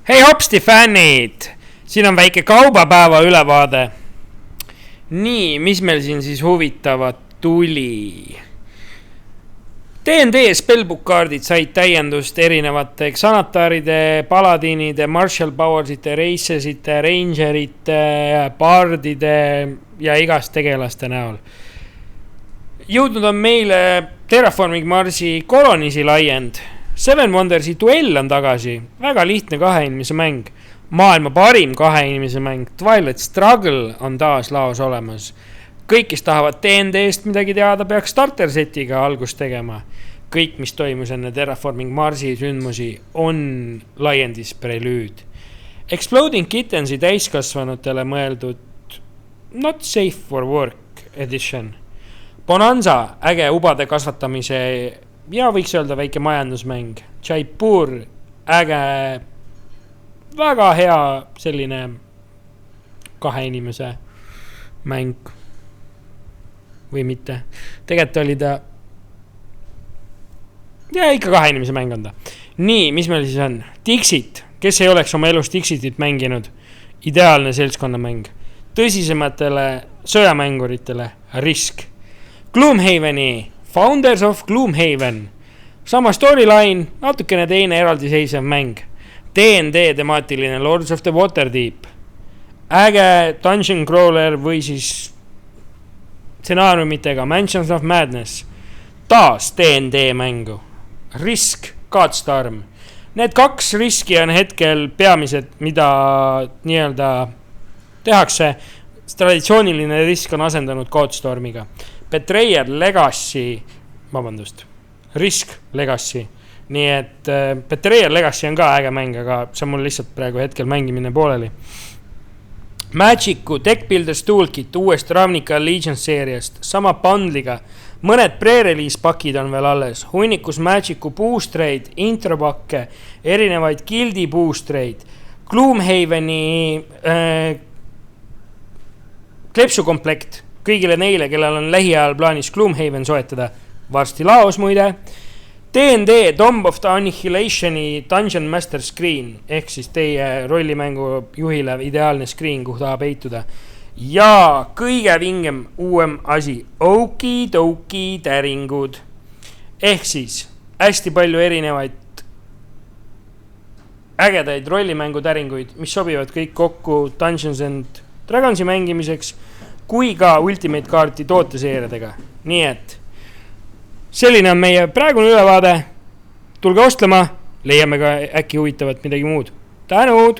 Hei hopsti fännid, siin on väike kaubapäeva ülevaade. Nii, mis meil siin siis huvitavat tuli? D&D spellbook-kaardid said täiendust erinevate Xanataride, Paladinide, Martial Powersite, Racesite, Rangerite, Bardide ja igast tegelaste näol. Jõudnud on meile Terraforming Marsi Colonisi laiend. Seven Wondersi duell on tagasi, väga lihtne kaheinimese mäng, maailma parim kaheinimese mäng, Twilight Struggle on taas laos olemas. Kõik, kes tahavad D&D'st midagi teada, peaks starter setiga algust tegema. Kõik, mis toimus enne Terraforming Marsi sündmusi, on laiendis prelüüd. Exploding Kittensi täiskasvanutele mõeldud Not Safe for Work edition. Bonanza, äge ubade kasvatamise ja võiks öelda väike majandusmäng. Jaipur, äge, väga hea selline kahe inimese mäng. Või mitte. Tegelikult oli ta ja ikka kahe inimese mäng on ta. Nii, mis meil siis on? Dixit, kes ei oleks oma elus Dixitit mänginud. Ideaalne seltskonnamäng. Tõsisematele sõjamänguritele Risk. Gloomhaveni, Founders of Gloomhaven. Sama storyline, natukene teine eraldiseisev mäng. D&D temaatiline Lords of the Waterdeep. Äge Dungeon Crawler või siis stsenaariumitega Mansions of Madness. Taas D&D mängu. Risk, Godstorm. Need kaks riski on hetkel peamised, mida nii-öelda tehakse. Traditsiooniline risk on asendanud Godstormiga. Betrayer Legacy, Risk Legacy. Nii et Betrayer Legacy on ka äge mäng, aga see on mul lihtsalt praegu hetkel mängimine pooleli. Magicu Deck Builders Toolkit uuest Ravnica Allegiance seeriast, sama bundliga. Mõned pre-release pakid on veel alles. Hunnikus Magicu boostreid, intropakke, erinevaid guildi boostreid, Gloomhaveni klepsukomplekt. Kõigile neile, kellel on lähiajal plaanis Gloomhaven soetada, varsti laos muide. D&D Tomb of the Annihilationi Dungeon Master Screen, ehk siis teie rollimängu juhile ideaalne screen, kuhu taha peituda. Ja kõige vingem uuem asi, Okidoki täringud. Ehk siis hästi palju erinevaid ägedaid rollimängu täringuid, mis sobivad kõik kokku Dungeons and Dragonsi mängimiseks, kui ka Ultimate kaarti tooteseeridega. Nii et selline on meie praegune ülevaade. Tulge ostlema, leiame ka äkki huvitavat midagi muud. Tänud!